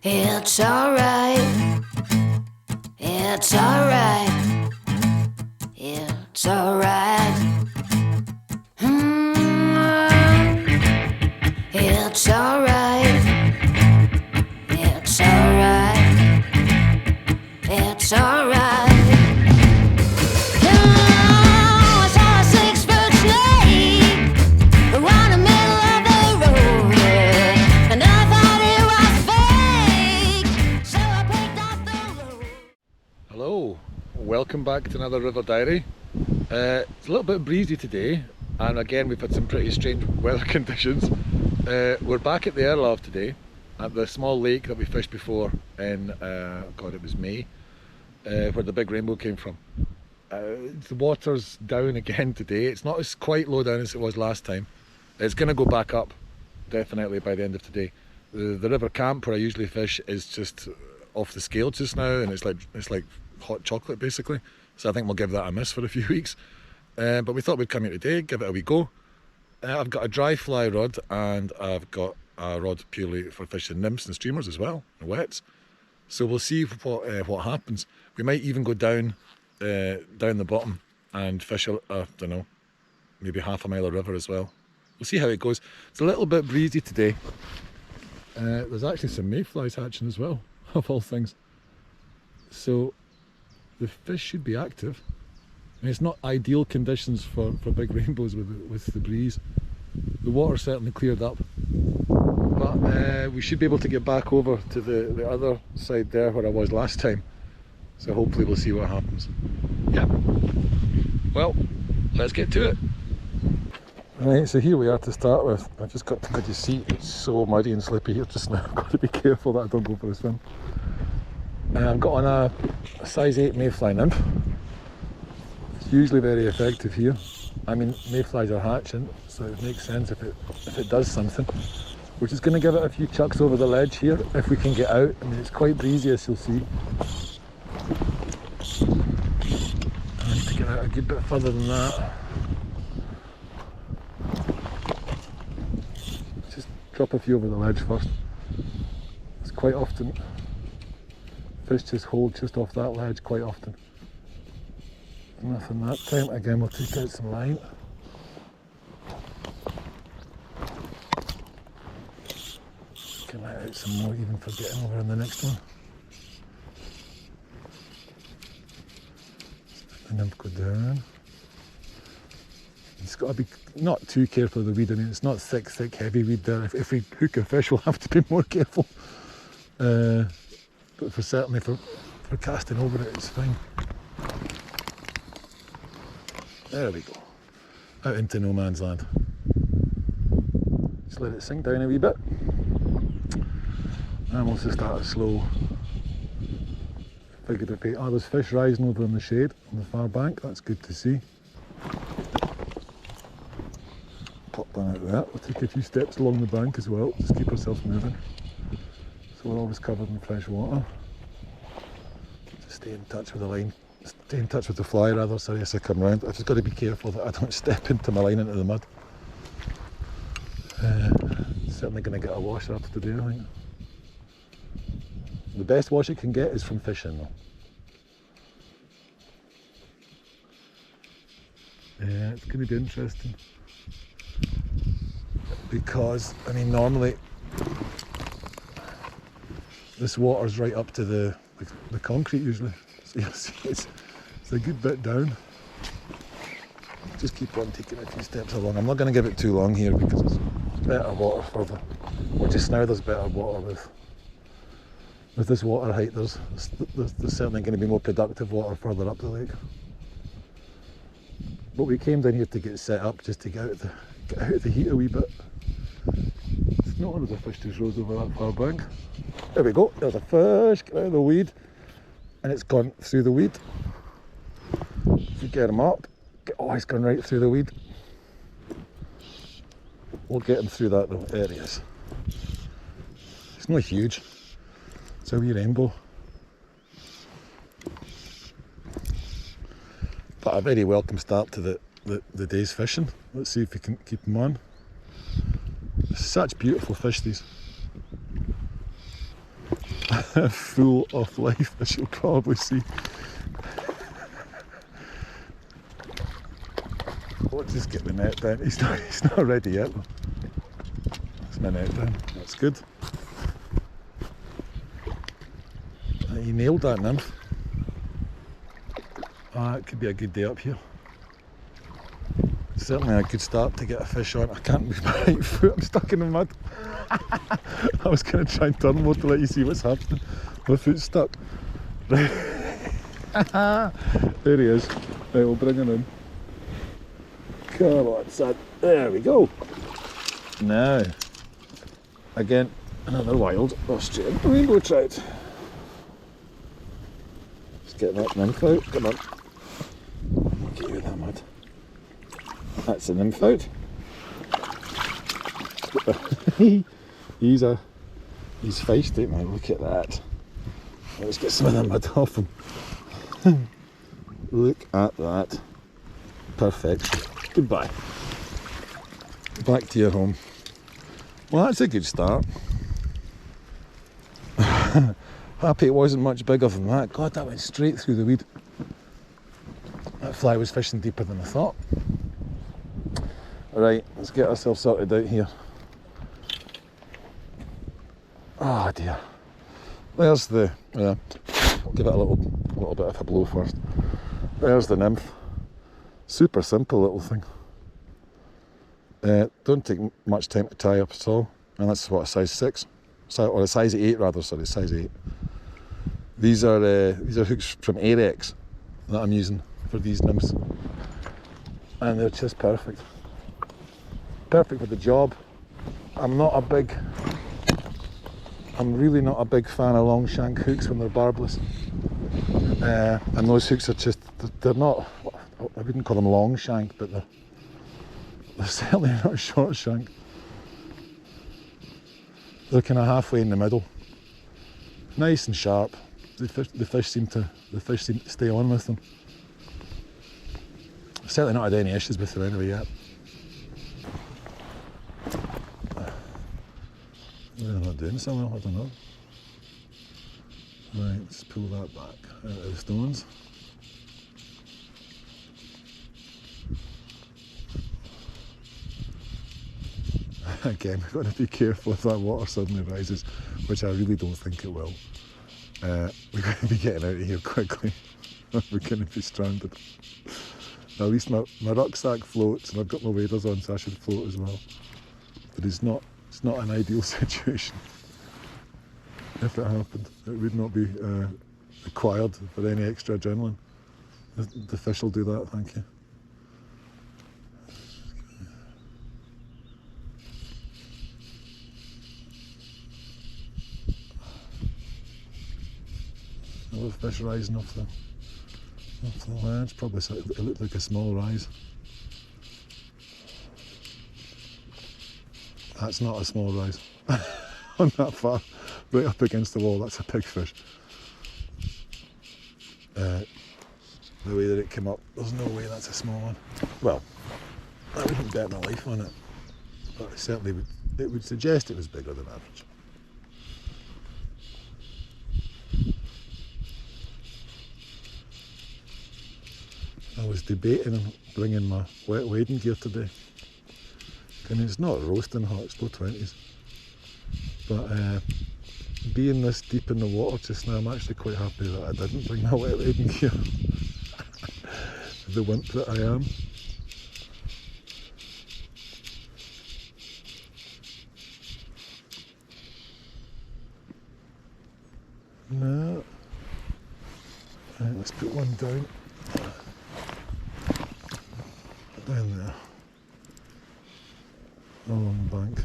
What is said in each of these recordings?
It's alright, it's alright, it's alright. It's alright, it's alright, it's alright. I saw a 6-foot snake around the middle of the road, and I thought it was fake, so I picked up the road. Hello, welcome back to another River Diary. It's a little bit breezy today, and again we've had some pretty strange weather conditions. We're back at the Erlav today, at the small lake that we fished before in, God, it was May, where the big rainbow came from. The water's down again today. It's not as quite low down as it was last time. It's going to go back up, definitely, by the end of today. The river camp where I usually fish is just off the scale just now, and it's like hot chocolate basically. So I think we'll give that a miss for a few weeks. But we thought we'd come here today, give it a wee go. I've got a dry fly rod, and I've got a rod purely for fishing nymphs and streamers as well, and wets. So we'll see what happens. We might even go down the bottom and fish I don't know, maybe half a mile of river as well. We'll see how it goes. It's a little bit breezy today. There's actually some mayflies hatching as well, of all things. So the fish should be active. I mean, it's not ideal conditions for big rainbows with the breeze. The water certainly cleared up, but we should be able to get back over to the other side there where I was last time. So hopefully we'll see what happens. Yeah. Well, let's get to it. Right, so here we are to start with. I've just got to go to see, it's so muddy and slippy here just now. I've got to be careful that I don't go for a swim. I've got on a size 8 mayfly nymph. It's usually very effective here. I mean, mayflies are hatching, so it makes sense if it does something. We're just going to give it a few chucks over the ledge here if we can get out. I mean, it's quite breezy, as you'll see. I need to get out a good bit further than that. Just drop a few over the ledge first. It's quite often fish just hold just off that ledge quite often. Nothing that time. Again, we'll take out some line. Can let out some more even for getting over in the next one. And then go down. It's got to be not too careful of the weed. I mean, it's not thick, heavy weed there. If we hook a fish, we'll have to be more careful. But certainly for casting over it, it's fine. There we go. Out into no man's land. Just let it sink down a wee bit. And we'll just start it slow. Figured it out. Oh, there's fish rising over in the shade on the far bank. That's good to see. Pop one out there. We'll take a few steps along the bank as well. Just keep ourselves moving. So we're always covered in fresh water. Just stay in touch with the line. Stay in touch with the fly rather, sorry, as I come round. I've just got to be careful that I don't step into my line into the mud. Certainly going to get a wash after today, I think. The best wash it can get is from fishing though. Yeah, it's going to be interesting. Because, I mean, normally this water's right up to the concrete usually. So you'll see it's a good bit down. Just keep on taking a few steps along. I'm not going to give it too long here because it's better water further. Well, just now there's better water with this water height. There's certainly going to be more productive water further up the lake. But we came down here to get set up just to get out of the heat a wee bit. It's not one of the fish just rose over that far bank. There we go, there's a fish, get out of the weed. And it's gone through the weed. If you get him up, oh, he's gone right through the weed. We'll get him through that though. There he is. It's not huge. It's a wee rainbow. But a very welcome start to the day's fishing. Let's see if we can keep them on. Such beautiful fish, these. full of life, as you'll probably see. Let's just get the net down. He's not ready yet. That's my net down. That's good. He nailed that nymph. It could be a good day up here. Certainly a good start to get a fish on. I can't move my right foot, I'm stuck in the mud. I was going to try and turn more to let you see what's happening. My foot's stuck. Right. There he is. Right, we'll bring him in. Come on, son. There we go. Now, again, another wild Austrian rainbow trout. Just get that nymph out. Come on. Get you in that mud. That's a nymph out. He's feisty, man. Look at that. Let's get some of that mud off him. Look at that. Perfection. Goodbye. Back to your home. Well, that's a good start. Happy it wasn't much bigger than that. God, that went straight through the weed. That fly was fishing deeper than I thought. Right, let's get ourselves sorted out here. Oh dear. There's the, I'll give it a little bit of a blow first. There's the nymph. Super simple little thing. Don't take much time to tie up at all. And that's what, a size 6? Or a size 8 rather, sorry, size 8. These are hooks from Arex that I'm using for these nymphs. And they're just perfect. Perfect for the job. I'm really not a big fan of long shank hooks when they're barbless. And those hooks are just, they're not, I wouldn't call them long shank, but they're certainly not short shank. They're kind of halfway in the middle. Nice and sharp. The fish seem to stay on with them. I've certainly not had any issues with them anyway yet. They're not doing so well, I don't know. Right, let's pull that back out of the stones. Again, we've got to be careful if that water suddenly rises, which I really don't think it will. We've got to be getting out of here quickly. We're going to be stranded. At least my rucksack floats and I've got my waders on, so I should float as well. But it's not an ideal situation. If it happened, it would not be required for any extra adrenaline. The fish will do that, thank you. Another fish rising off the ledge. Probably it looked like a small rise. That's not a small rise. On that far, right up against the wall, that's a big fish. The way that it came up, there's no way that's a small one. Well, I wouldn't bet my life on it, but it certainly would suggest it was bigger than average. I was debating on bringing my wet wading gear today. I mean, it's not roasting hot, it's low 20s. But being this deep in the water just now, I'm actually quite happy that I didn't bring my wet wading gear. The wimp that I am. No. Right, let's put one down. Down there. Along the bank.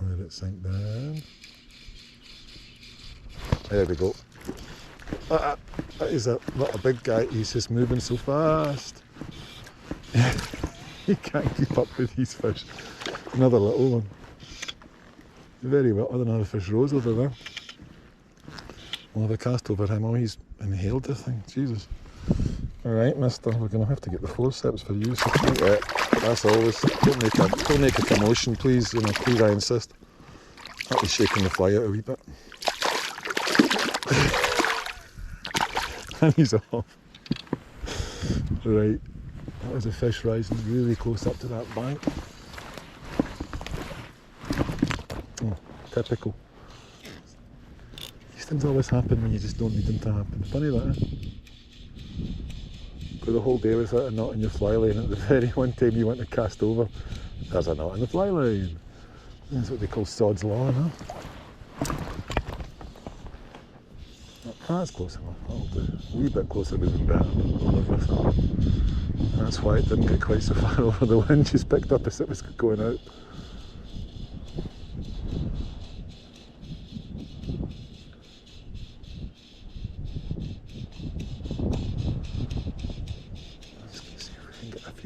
Let it sink down. There we go. That is not a big guy, he's just moving so fast. He can't keep up with these fish. Another little one. Very well, another fish rose over there. We'll have a cast over him. Oh, he's inhaled the thing, Jesus. Alright, mister, we're going to have to get the forceps for you. So that's always, don't make a commotion, please, please I insist. Might be shaking the fly out a wee bit. And he's off. Right, that was a fish rising really close up to that bank. Oh, typical. These things always happen when you just don't need them to happen. Funny that, eh? Go the whole day without a knot in your fly line, at the very one time you want to cast over, there's a knot in the fly line. That's what they call sod's law, huh? That's close enough, that'll do. A wee bit closer would have been better, but I'll live with that. That's why it didn't get quite so far over the wind, just picked up as it was going out.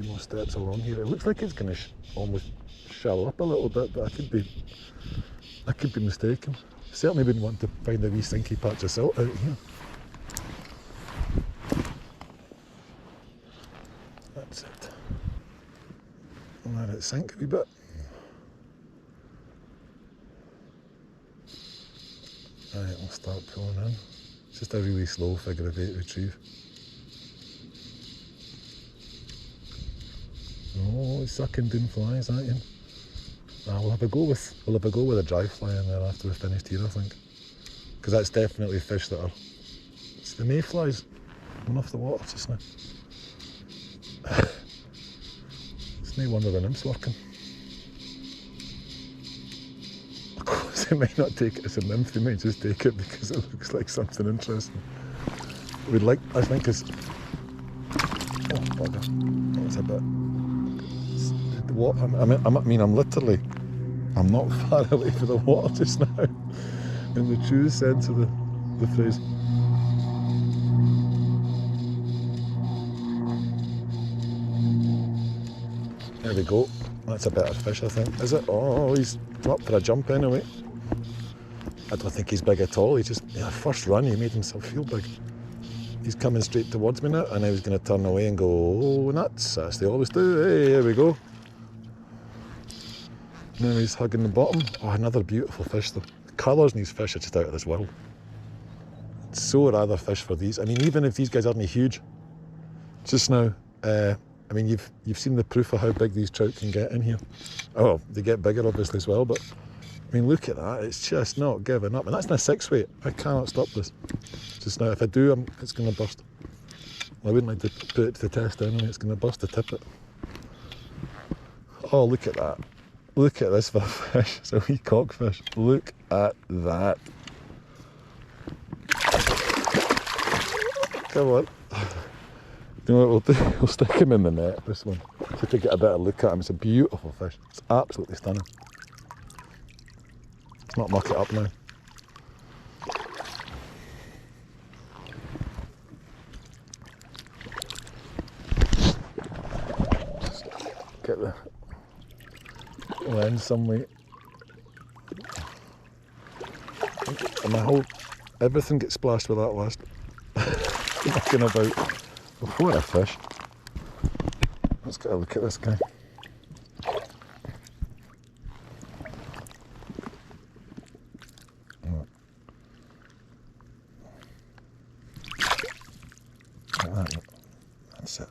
More steps along here. It looks like it's going to almost shallow up a little bit, but I could be mistaken. Certainly wouldn't want to find a wee sinky patch of silt out here. That's it. And let it sink a wee bit. Right, we'll start pulling in. It's just a really slow figure of 8 retrieve. Oh, he's sucking down flies, aren't you? We'll have a go with a dry fly in there after we've finished here, I think. Because that's definitely fish that are... It's the mayflies coming off the water just now. It's no wonder the nymph's working. Of course, they might not take it as a nymph, they might just take it because it looks like something interesting. We'd like, I think it's... Oh, bugger. That was a bit... What, I'm not far away from the water just now, in the true sense of the phrase. There we go, that's a better fish I think, is it? Oh, he's up for a jump anyway. I don't think he's big at all, he just, first run he made himself feel big. He's coming straight towards me now, and I was going to turn away and go, oh nuts, as they always do. Hey, here we go. Now he's hugging the bottom. Oh, another beautiful fish though. The colours in these fish are just out of this world. It's so rather fish for these. I mean, even if these guys aren't huge, just now, I mean, you've seen the proof of how big these trout can get in here. Oh, they get bigger obviously as well, but I mean, look at that. It's just not giving up. And that's in a 6 weight. I cannot stop this. Just now, if I do, it's going to burst. Well, I wouldn't like to put it to the test anyway. It's going to burst the tippet. Oh, look at that. Look at this for a fish. It's a wee cockfish. Look at that. Come on. You know what we'll do? We'll stick him in the net, this one, just to get a better look at him. It's a beautiful fish. It's absolutely stunning. Let's not muck it up now. Just get the lens some way. And everything gets splashed with that last mucking about. What a fish. Let's get a look at this guy. That's it.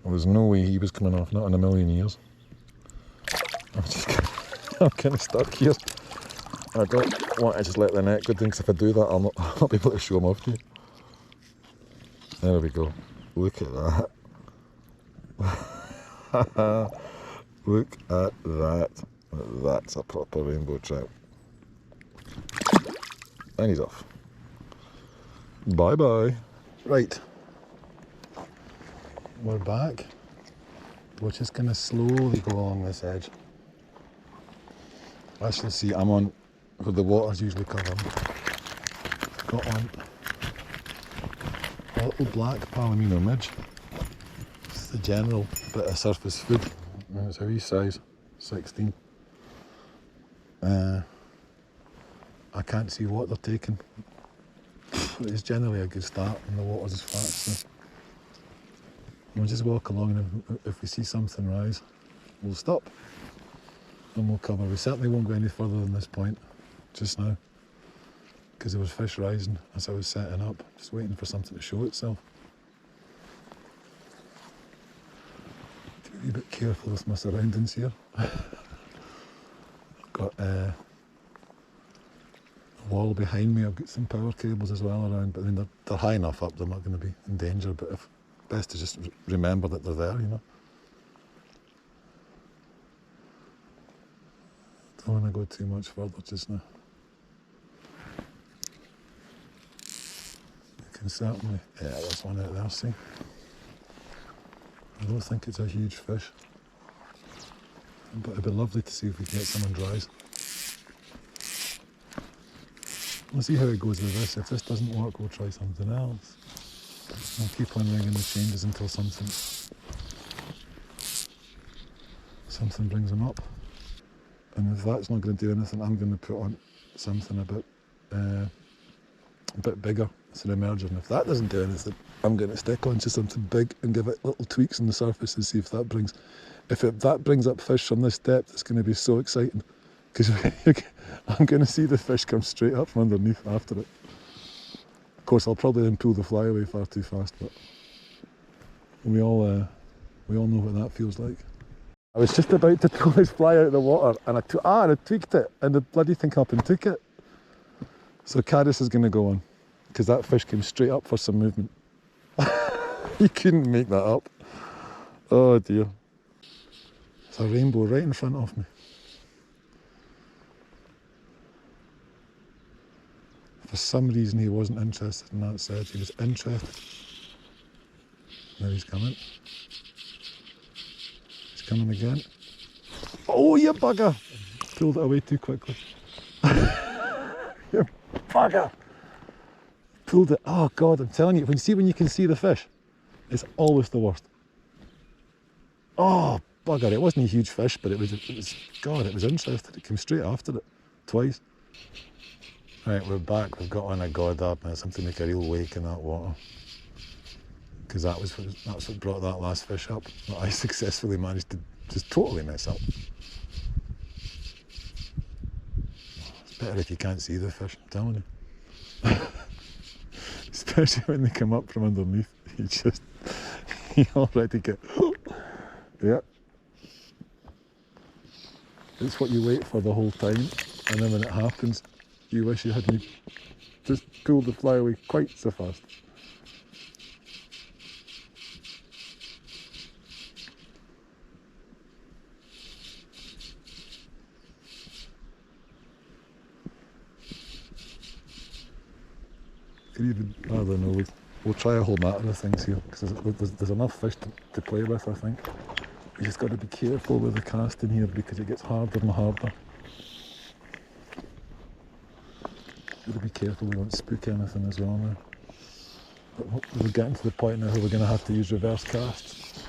There was no way he was coming off, not in a million years. I'm kind of stuck here. I don't want to just let the net go down, because if I do that, I'll not be able to show him off to you. There we go. Look at that. Look at that. That's a proper rainbow trout. And he's off. Bye bye. Right. We're back. We're just going to slowly go along this edge. As you'll see, I'm on where the water's usually covered. Got on a little black palomino midge. It's the general bit of surface food. And it's a wee size, 16. I can't see what they're taking. But it's generally a good start when the water's as flat. So we'll just walk along, and if we see something rise, we'll stop. and we'll cover. We certainly won't go any further than this point just now, because there was fish rising as I was setting up, just waiting for something to show itself. Be a bit careful with my surroundings here. I've got a wall behind me. I've got some power cables as well around, but I mean they're high enough up, they're not going to be in danger, but best to just remember that they're there, you know. Don't want to go too much further just now. You can certainly, yeah, there's one out there, see. I don't think it's a huge fish, but it'd be lovely to see if we can get some on dries. We'll see how it goes with this. If this doesn't work, we'll try something else. I'll keep on ringing the changes until something brings them up. And if that's not going to do anything, I'm going to put on something a bit bigger. It's an emerger, and if that doesn't do anything, I'm going to stick on to something big and give it little tweaks on the surface and see if that brings. That brings up fish from this depth, it's going to be so exciting, because I'm going to see the fish come straight up from underneath after it. Of course, I'll probably then pull the fly away far too fast, but we all know what that feels like. I was just about to pull this fly out of the water, and I tweaked it, and the bloody thing up and took it. So Caddis is going to go on, because that fish came straight up for some movement. You couldn't make that up. Oh dear. There's a rainbow right in front of me. For some reason he wasn't interested in that set. He was interested. Now he's coming. He's coming again. Oh, you bugger! Pulled it away too quickly. You bugger! Pulled it. Oh God, I'm telling you, when you can see the fish, it's always the worst. Oh bugger! It wasn't a huge fish, but it was interested. It came straight after it, twice. Right, we're back. We've got on a goddard now, something like a real wake in that water, because that's what brought that last fish up. That I successfully managed to just totally mess up. It's better if you can't see the fish, I'm telling you. Especially when they come up from underneath, you already get, yeah. It's what you wait for the whole time, and then when it happens, you wish you hadn't just pulled the fly away quite so fast. I don't know, we'll try a whole matter of things here, because there's enough fish to play with, I think. You just got to be careful with the casting here, because it gets harder and harder. Got to be careful we don't spook anything as well now. But we're getting to the point now where we're going to have to use reverse casts.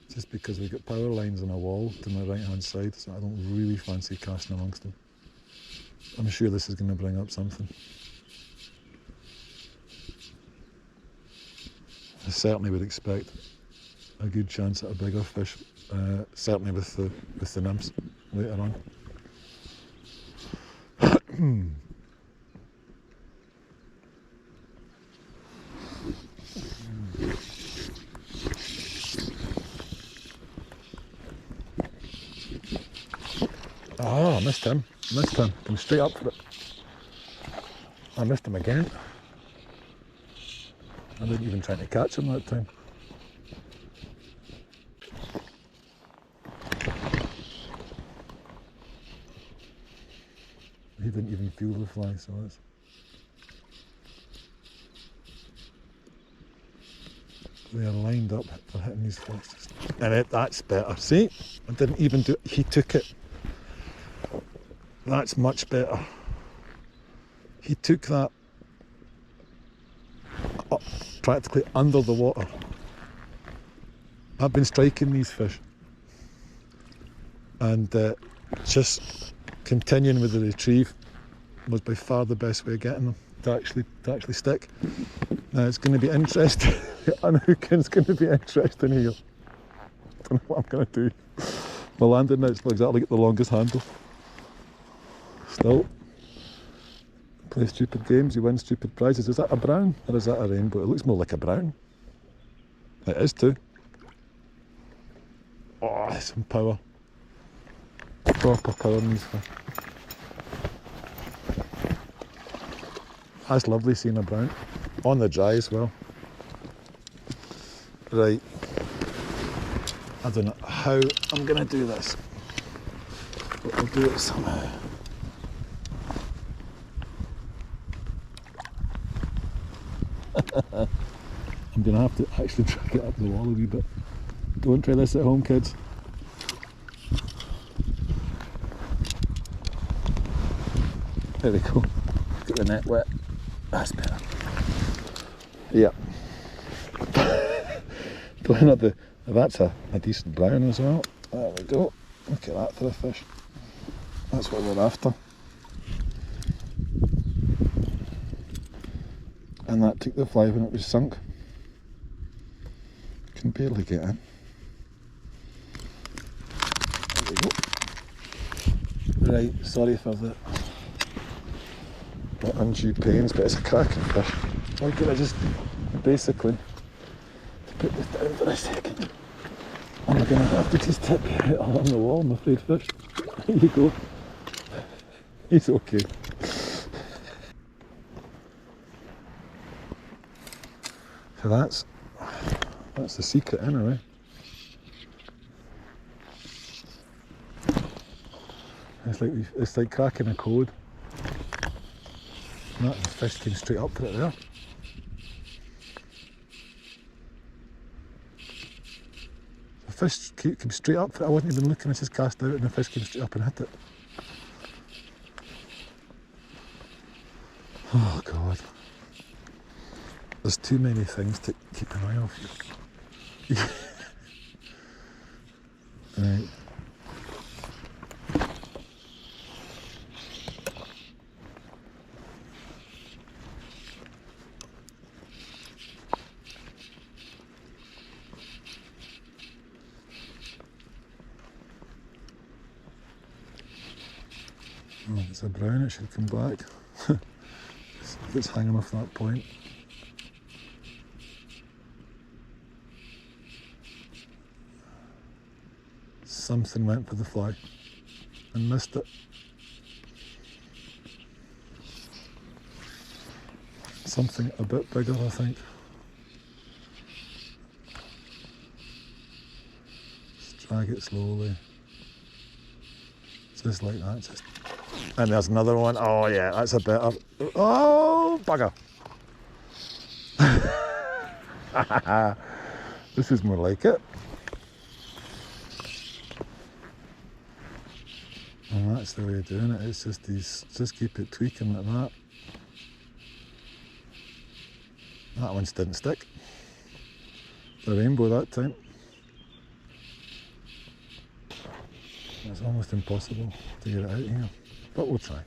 Just because we've got power lines on a wall to my right hand side, so I don't really fancy casting amongst them. I'm sure this is going to bring up something. I certainly would expect a good chance at a bigger fish, certainly with the nymphs later on. Oh, I missed him. Came straight up for it. I missed him again. I wasn't even trying to catch him that time. He didn't even feel the fly, so that's... They are lined up for hitting these fish. And that's better. See? I didn't even do it. He took it. That's much better. He took that up practically under the water. I've been striking these fish, and just continuing with the retrieve was by far the best way of getting them. to actually stick. Now it's going to be interesting. The unhooking's going to be interesting here. Don't know what I'm going to do. My landing net's not exactly got the longest handle. Still, play stupid games, you win stupid prizes. Is that a brown or is that a rainbow? It looks more like a brown. It is too. Oh, some power. Proper power in these fish. That's lovely seeing a brown. On the dry as well. Right. I don't know how I'm going to do this. But I'll do it somehow. I'm going to have to actually drag it up the wall a wee bit. Don't try this at home, kids. There we go. Get the net wet. That's better. Yeah. That's a decent brown as well. There we go. Look at that for a fish. That's what we're after. And that took the fly when it was sunk. Can barely get in. There we go. Right, sorry for the undue pains, but it's a cracking fish. Why could I just basically put this down for a second? I'm going to have to just tip you out along the wall, I'm afraid, fish. There you go. He's okay. So that's the secret anyway. It's like cracking a code. And the fish came straight up for it there. The fish came straight up for it. I wasn't even looking, I just cast out and the fish came straight up and hit it. Oh God. There's too many things to keep an eye off you. Right. Oh, if it's a brown, it should come back. If it's hanging off that point. Something went for the fly and missed it. Something a bit bigger, I think. Just drag it slowly. Just like that. Just. And there's another one. Oh yeah, that's a bit of. Oh, bugger. This is more like it. And that's the way of doing it. It's just these. Just keep it tweaking like that. That one didn't stick. The rainbow that time. It's almost impossible to get it out here, but we'll try.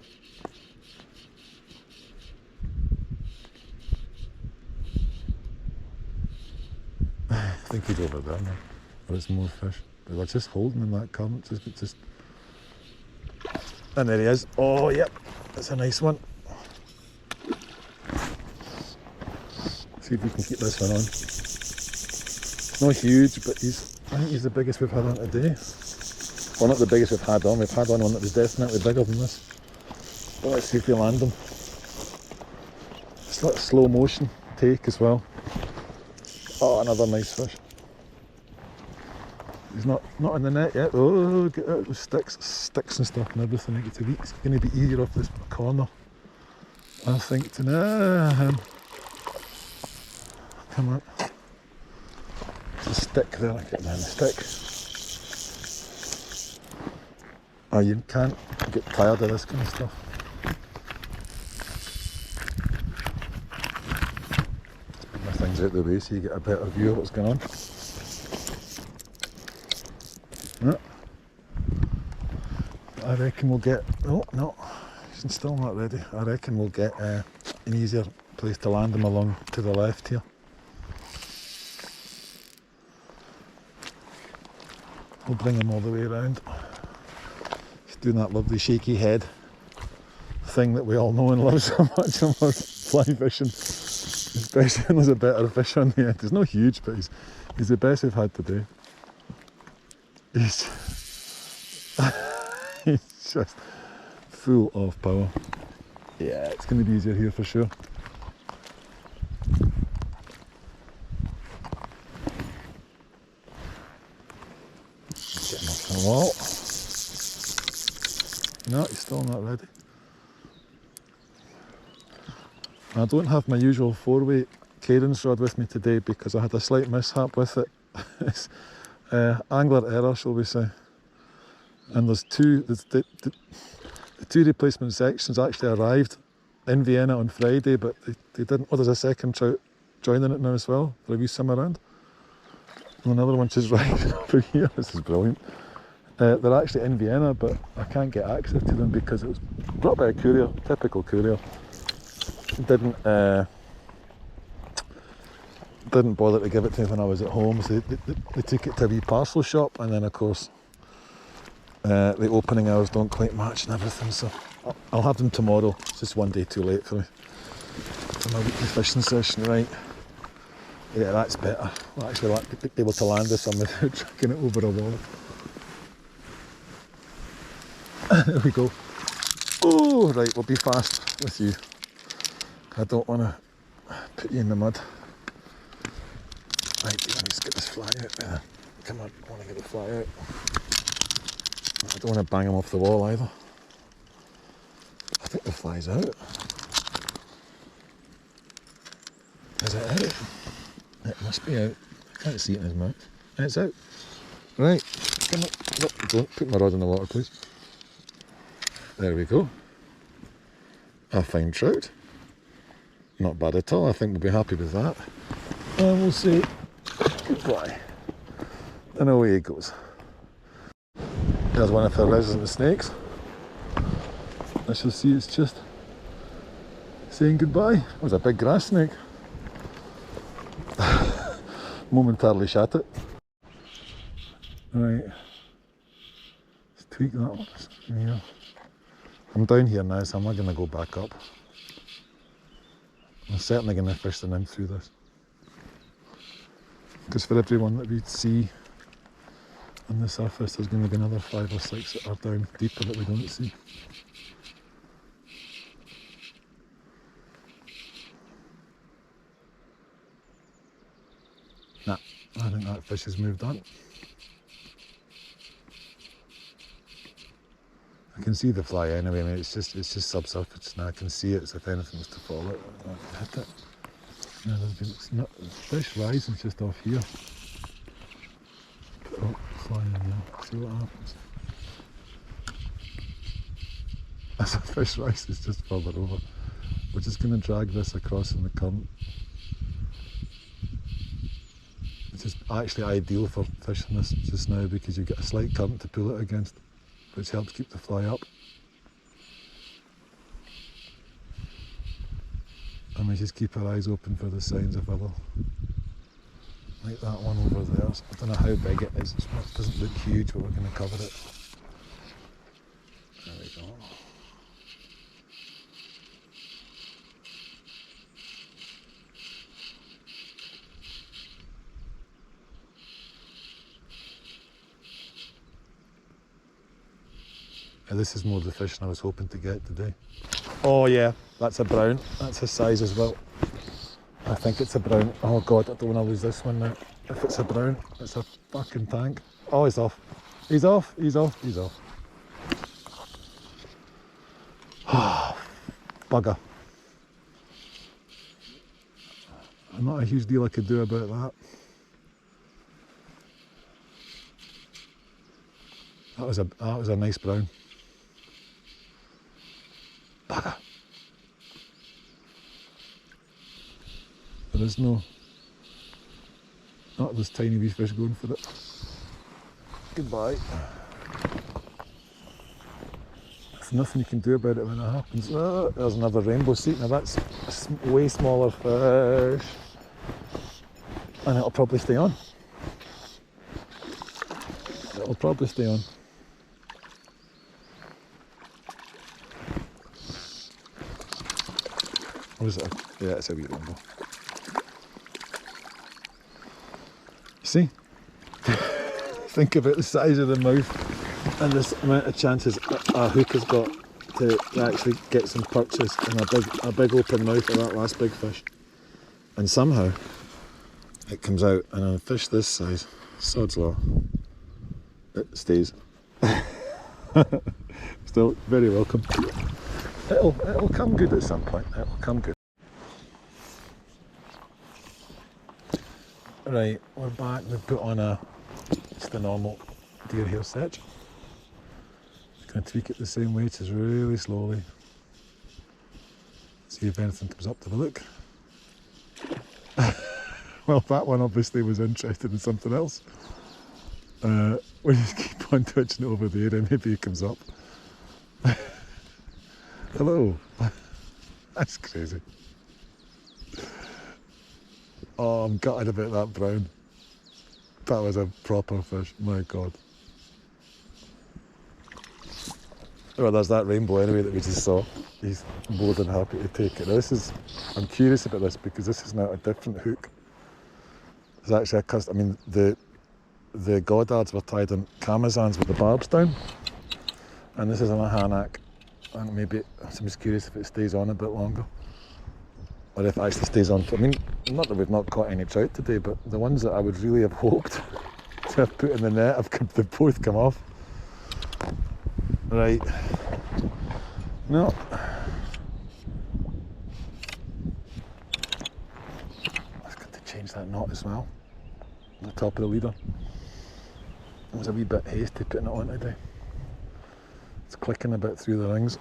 I think he's over there now, but it's more fish. But we're just holding in that current, just. And there he is. Oh, yep, that's a nice one. See if we can keep this one on. Not huge, but I think he's the biggest we've had on today. Well, not the biggest we've had on one that was definitely bigger than this. But let's see if we land him. It's like slow motion take as well. Oh, another nice fish. He's not in the net yet. Oh, get out with sticks and stuff and everything. It's going to be easier off this corner, I think, to him. Come on. There's a stick there, I get down the stick. Oh, you can't get tired of this kind of stuff. Let's put my things out the way so you get a better view of what's going on. Yeah. I reckon we'll get, oh no, he's still not ready. I reckon we'll get an easier place to land them along to the left here. We'll bring him all the way around. He's doing that lovely shaky head thing that we all know and love so much when we're fly fishing, especially when there's a better fish on the end. He's not huge, but he's the best we've had today. He's he's just full of power. Yeah, it's going to be easier here for sure. Getting off the wall. No, he's still not ready. I don't have my usual 4-weight cadence rod with me today because I had a slight mishap with it. It's angler error, shall we say. And there's the two replacement sections actually arrived in Vienna on Friday, but they didn't. Oh, there's a second trout joining it now as well for a wee swim around. And another one just right over here. This is brilliant. They're actually in Vienna, but I can't get access to them because it was brought by a courier, typical courier. Didn't bother to give it to me when I was at home, so they took it to a wee parcel shop, and then of course the opening hours don't quite match and everything, so I'll have them tomorrow. It's just one day too late for me for my weekly fishing session. Right, yeah, that's better. I'll actually be able to land this on without dragging it over a wall. There we go. Oh, right, we'll be fast with you. I don't want to put you in the mud. Right, let me just get this fly out there. Come on, I want to get the fly out. I don't want to bang him off the wall either. I think the fly's out. Is it out? It must be out. I can't see it in his mouth. And it's out. Right, come on. No, don't put my rod in the water, please. There we go. A fine trout. Not bad at all. I think we'll be happy with that. And we'll say goodbye. And away he goes. There's one of our resident snakes. I shall see it's just saying goodbye. It was a big grass snake. Momentarily shot it. Right. Let's tweak that one. Yeah. I'm down here now, so I'm not going to go back up. I'm certainly going to fish the nymph through this. Because for every one that we see on the surface, there's going to be another 5 or 6 that are down deeper that we don't see. Nah, I think that fish has moved on. I can see the fly anyway. I mean, it's just subsurface now. I can see it, so if anything was to fall out, I hit it. No, there's been fish rising just off here. Oh, fly in there. See what happens. As a fish rises just further over, we're just going to drag this across in the current. It's just actually ideal for fishing this just now because you get a slight current to pull it against, which helps keep the fly up. And we just keep our eyes open for the signs of other, like that one over there. I don't know how big it is, it doesn't look huge, but we're going to cover it. There we go. This is more the fish than I was hoping to get today. Oh yeah, that's a brown. That's his size as well. I think it's a brown. Oh god, I don't want to lose this one now. If it's a brown, it's a fucking tank. Oh, he's off. He's off, he's off, he's off. Bugger. Not a huge deal I could do about that. That was a nice brown. Bugger. There is no, not this tiny wee fish going for it. Goodbye. nothing you can do about it when it happens. Oh, there's another rainbow seat. Now that's a way smaller fish. And it'll probably stay on. It'll probably stay on. Or is it yeah, it's a wee rainbow. You see? Think about the size of the mouth and this amount of chances a hook has got to actually get some purchase in a big open mouth of that last big fish. And somehow it comes out, and on a fish this size, sod's law, it stays. Still very welcome. It'll come good at some point. It'll come good. Right, we're back. We've put on just a normal deer hair setch. Just going to tweak it the same way, just really slowly. See if anything comes up to the look. Well, that one obviously was interested in something else. We just keep on touching it over there and maybe it comes up. Hello. That's crazy. Oh, I'm gutted about that brown. That was a proper fish, my God. Well, there's that rainbow anyway that we just saw. He's more than happy to take it. Now I'm curious about this because this is now a different hook. It's actually a custom, I mean, the goddards were tied on Kamazans with the barbs down. And this is on a Hanak. And maybe, I'm just curious if it stays on a bit longer. Or if it actually stays on. I mean, not that we've not caught any trout today, but the ones that I would really have hoped to have put in the net, they've both come off. Right. No. I've got to change that knot as well. On the top of the leader. It was a wee bit hasty putting it on today. It's clicking a bit through the rings.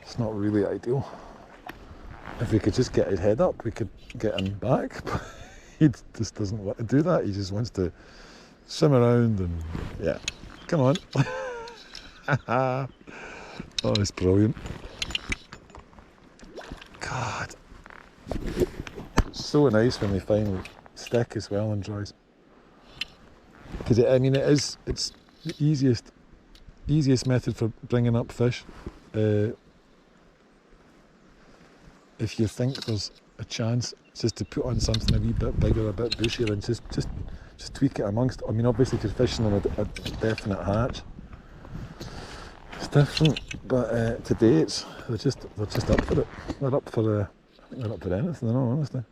It's not really ideal. If we could just get his head up, we could get him back, but he just doesn't want to do that. He just wants to swim around and, yeah, come on. Oh, it's brilliant. God. It's so nice when they finally stick as well and dries. Because, I mean, it's the easiest method for bringing up fish. If you think there's a chance, just to put on something a wee bit bigger, a bit bushier, and just tweak it amongst. I mean, obviously, if you're fishing on a definite hatch, it's different. But today, they're just up for it. They're up for I think they're up for anything. In all honesty.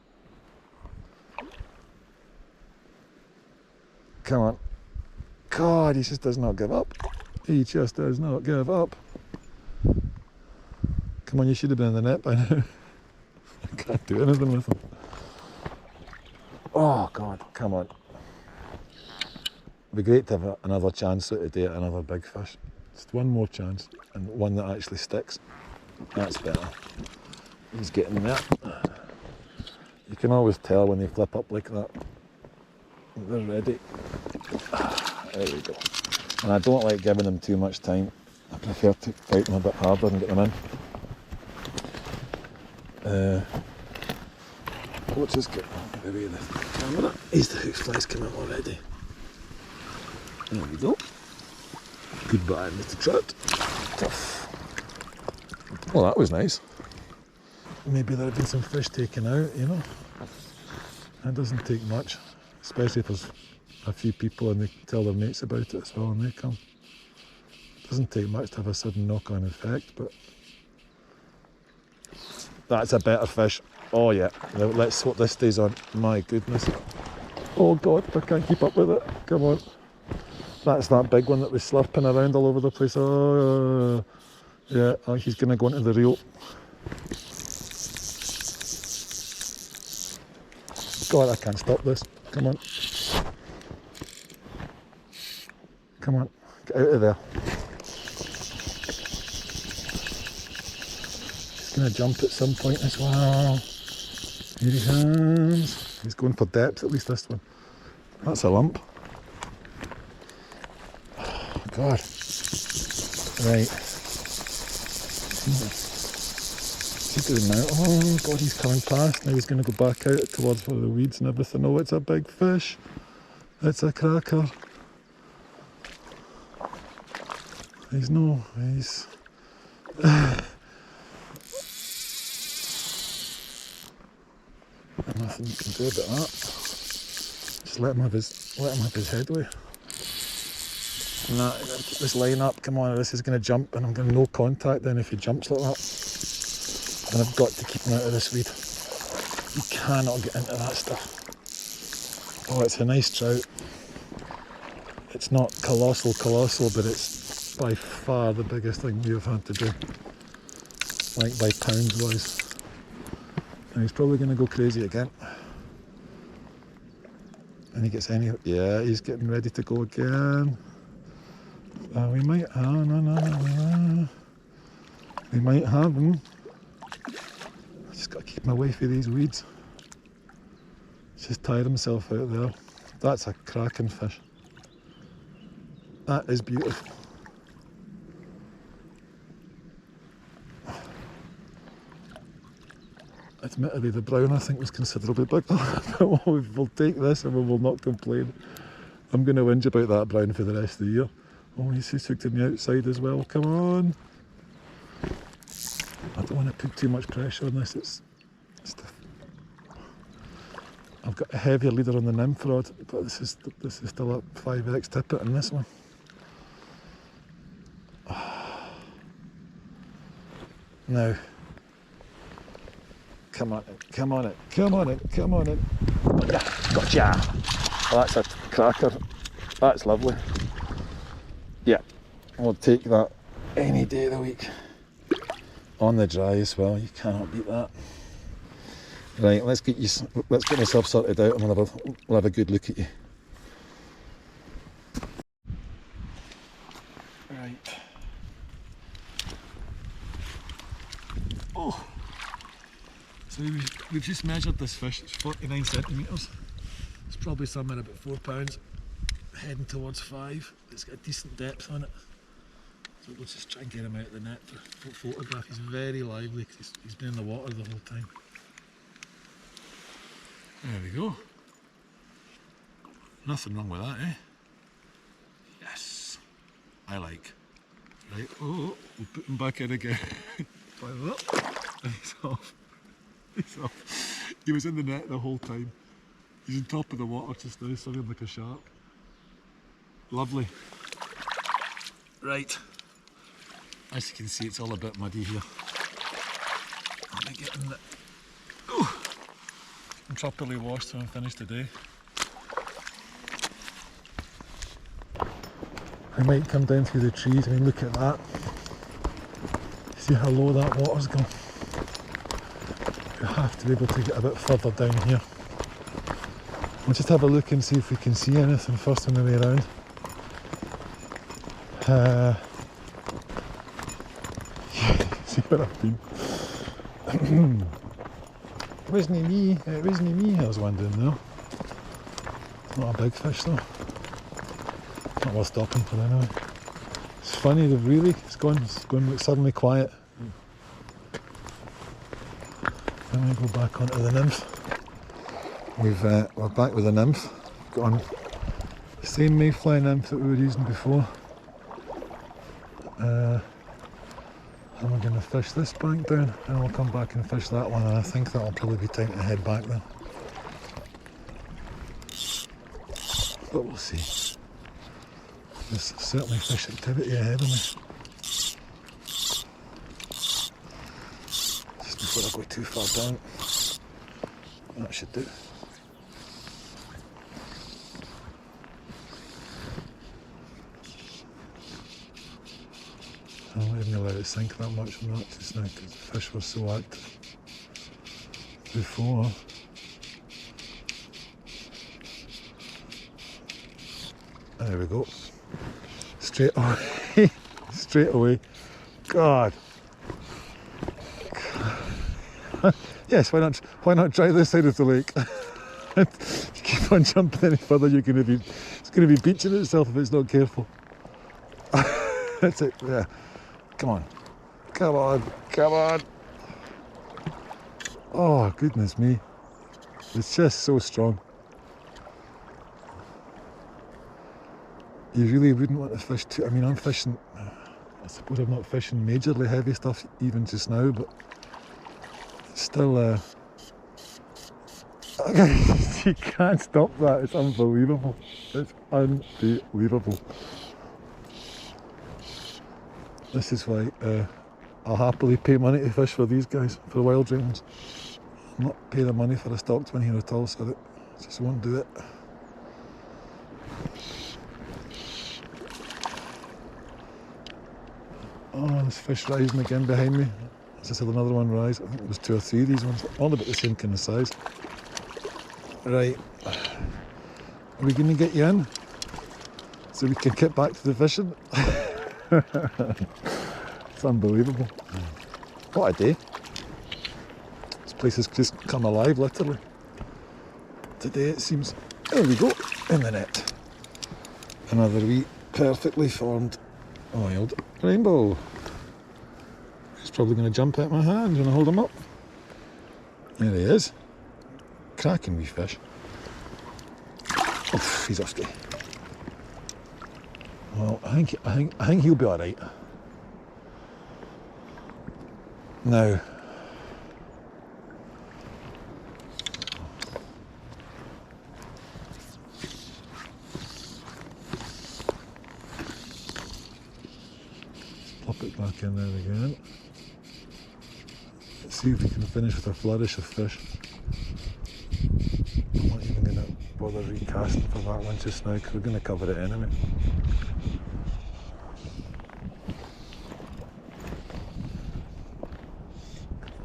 Come on, God, he just does not give up. He just does not give up. Come on, you should have been in the net by now. I can't do anything with him. Oh God, come on. It'd be great to have another chance today at another big fish. Just one more chance, and one that actually sticks. That's better. He's getting there. You can always tell when they flip up like that. They're ready. There we go. And I don't like giving them too much time. I prefer to fight them a bit harder and get them in. Let's just get away the camera. Here's the hook flies come out already. There we go. Goodbye, Mr. Trout. Tough. Well, that was nice. Maybe there have been some fish taken out, you know. That doesn't take much, especially if there's a few people and they tell their mates about it as well and they come. It doesn't take much to have a sudden knock-on effect, but that's a better fish. Oh yeah, now let's hope this stays on. My goodness. Oh God, I can't keep up with it. Come on. That's that big one that was slurping around all over the place. Oh, yeah, oh, he's going to go into the reel. God, I can't stop this. Come on. Come on, get out of there. He's going to jump at some point as well. Here he comes. He's going for depth, at least this one. That's a lump. Oh, God. Right. Keep doing now. Oh god, he's coming past. Now he's going to go back out towards all the weeds and everything. Oh, it's a big fish. It's a cracker. He's nothing you can do about that. Just let him have his headway. Nah, I gotta keep this line up. Come on, this is going to jump, and I'm going to no contact then if he jumps like that. And I've got to keep him out of this weed. You cannot get into that stuff. Oh, it's a nice trout. It's not colossal, but it's by far the biggest thing we've had to do. Like by pounds wise. And he's probably going to go crazy again. And he gets yeah, he's getting ready to go again. We might, no. We might have him. I just got to keep him away from these weeds. He's just tired himself out there. That's a cracking fish. That is beautiful. Admittedly, the brown I think was considerably bigger, but we'll take this and we will not complain. I'm going to whinge about that brown for the rest of the year. Oh, he's hooked in the outside as well. Come on! I don't want to put too much pressure on this. I've got a heavier leader on the Nymph rod, but this is still a 5x tippet on this one. Now, come on it. Gotcha! Oh, that's a cracker. That's lovely. Yeah, I'll take that any day of the week. On the dry as well, you cannot beat that. Right, let's get myself sorted out and we'll have a good look at you. Right. Oh, so we've just measured this fish. It's 49 centimetres. It's probably somewhere about 4 pounds, heading towards 5. It's got a decent depth on it. So we'll just try and get him out of the net for photograph. He's very lively because he's been in the water the whole time. There we go. Nothing wrong with that, eh? Yes. I like. Right, oh, we'll put him back in again. Like that. And he's off. He's off. He was in the net the whole time. He's on top of the water just now, swimming like a shark. Lovely. Right. As you can see, it's all a bit muddy here. Let me get in the... Ooh. I'm properly washed when I'm finished today. I might come down through the trees. I mean, look at that. See how low that water's gone. You have to be able to get a bit further down here. We'll just have a look and see if we can see anything first on the way around. See where I've been. It wasn't me, I was wondering though. It's not a big fish though. Not worth stopping for anyway. It's funny, it's gone suddenly quiet. Then we go back onto the Nymph. We're back with the Nymph. Got on the same mayfly Nymph that we were using before. And we're going to fish this bank down and we'll come back and fish that one, and I think that'll probably be time to head back then. But we'll see. There's certainly fish activity ahead of me. Just before I go too far down. That should do. I don't even allow it to sink that much from that just now because the fish were so active before. There we go. Straight away. Straight away. God. Yes, why not try this side of the lake? You keep on jumping any further, it's going to be beaching itself if it's not careful. That's it, yeah. Come on. Come on. Come on. Oh, goodness me. It's just so strong. You really wouldn't want to fish too. I mean, I'm fishing, I suppose I'm not fishing majorly heavy stuff even just now, but it's still, you can't stop that. It's unbelievable. It's unbelievable. This is why I'll happily pay money to fish for these guys, for wild ones. I'm not paying the money for a stocked one here at all, so I just won't do it. Oh, this fish rising again behind me. I just had another one rise. I think it was 2 or 3 of these ones, all about the same kind of size. Right, are we going to get you in so we can get back to the fishing? It's unbelievable. What a day. This place has just come alive, literally. Today it seems. There we go, in the net. Another wee perfectly formed oiled rainbow. He's probably going to jump out my hand. You want to hold him up? There he is. Cracking wee fish. Oof, he's off. Well, I think he'll be all right. Now, pop it back in there again. Let's see if we can finish with a flourish of fish. I'm not even going to bother recasting for that one just now because we're going to cover it anyway.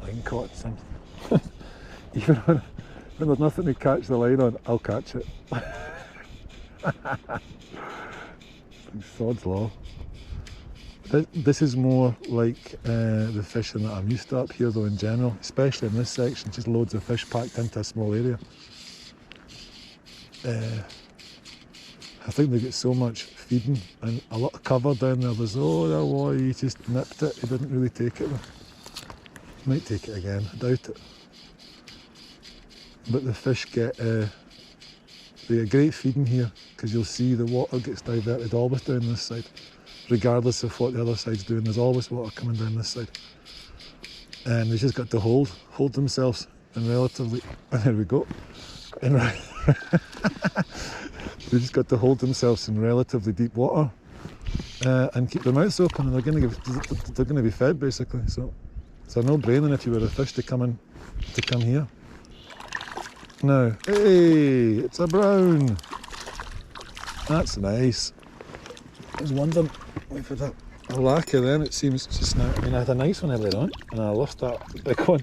Line caught something. Even when there's nothing to catch the line on, I'll catch it. Sod's law. This is more like the fishing that I'm used to up here though in general, especially in this section, just loads of fish packed into a small area. I think they get so much feeding and a lot of cover down there. There's, oh, that boy, he just nipped it, he didn't really take it though. Might take it again, I doubt it. But the fish they get great feeding here because you'll see the water gets diverted always down this side. Regardless of what the other side's doing, there's always water coming down this side. And they just got to hold themselves in relatively, and there we go. They just got to hold themselves in relatively deep water and keep their mouths open, and they're going to be fed basically. So it's a no-brainer if you were a fish to come here. Now, hey, it's a brown. That's nice. I was wondering, we've had a lack of them, it seems just now. I mean, I had a nice one earlier on, and I lost that big one.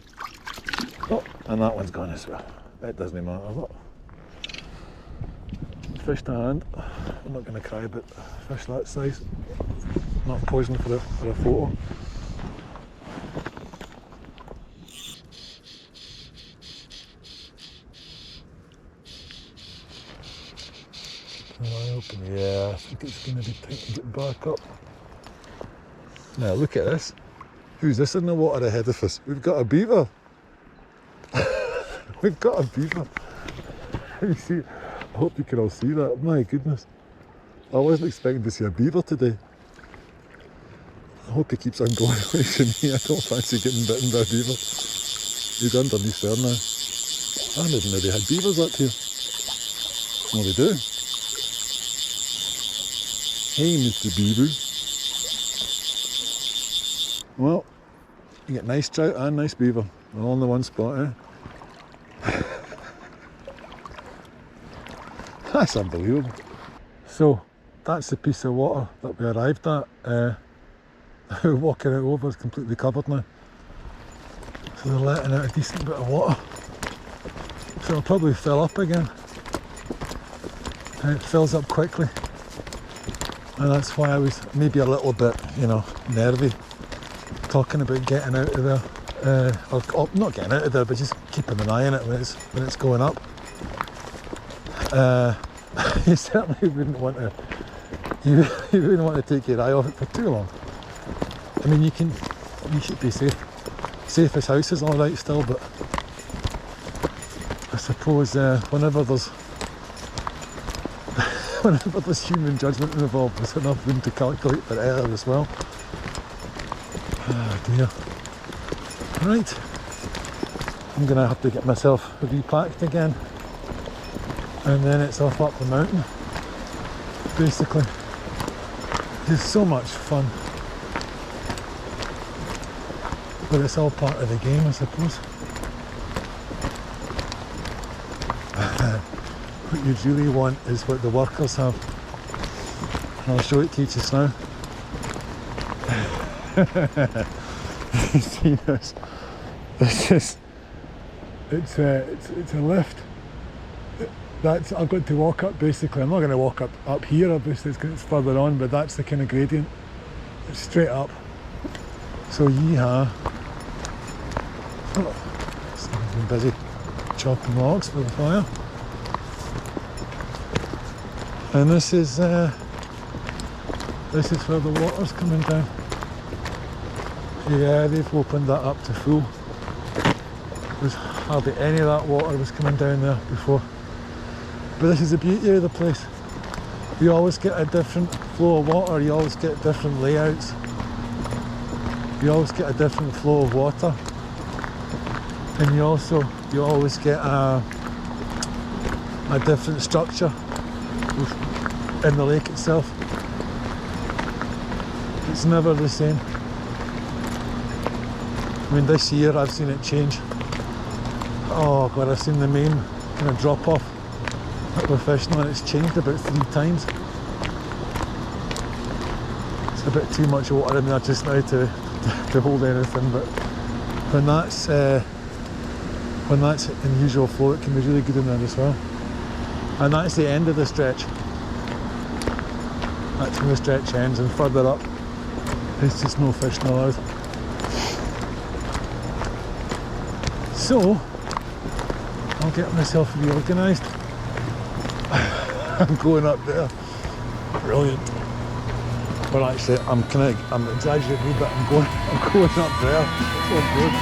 Oh, and that one's gone as well. It doesn't matter. Look. Fish to hand. I'm not going to cry about fish that size. Not posing for a photo. Yeah, I think it's going to be time to get back up. Now look at this. Who's this in the water ahead of us? We've got a beaver. We've got a beaver. You see, I hope you can all see that. My goodness. I wasn't expecting to see a beaver today. I hope he keeps on going away from me. I don't fancy getting bitten by a beaver. He's underneath there now. I didn't know they had beavers up here. Well, they do. Hey, Mr. Beaver. Well, you get nice trout and nice beaver. All in the one spot, eh? That's unbelievable. So, that's the piece of water that we arrived at. Walking it over is completely covered now. So they're letting out a decent bit of water. So it'll probably fill up again. And it fills up quickly. And that's why I was maybe a little bit, nervy talking about getting out of there. Or not getting out of there, but just keeping an eye on it when it's going up. You certainly wouldn't want to. You wouldn't want to take your eye off it for too long. I mean, you should be safe. Safe as house is all right still, but I suppose whenever there's human judgment involved, there's enough room to calculate for error as well. Oh dear. Right, I'm gonna have to get myself repacked again, and then it's off up the mountain. Basically, it's so much fun, but it's all part of the game, I suppose. What you really want is what the workers have, and I'll show it to you just now. You see this? It's a lift. That's, I've got to walk up basically. I'm not going to walk up here obviously, it's further on, but that's the kind of gradient. It's straight up. So yeehaw. Oh, someone's been busy chopping logs for the fire. And this is where the water's coming down. Yeah, they've opened that up to full. There's hardly any of that water was coming down there before. But this is the beauty of the place. You always get a different flow of water, you always get different layouts. You always get a different flow of water. And you always get a different structure in the lake itself. It's never the same. I mean, this year I've seen it change. Oh god, I've seen the main kind of drop off that we're fishing on. It's changed about 3 times. It's a bit too much water in there just now to hold anything, but when that's in usual flow, it can be really good in there as well. And that's the end of the stretch. That's when the stretch ends, and further up it's just no fishing allowed. So I'll get myself reorganised. I'm going up there. Brilliant. Well, actually, I'm exaggerating a wee bit. I'm going up there. It's all good.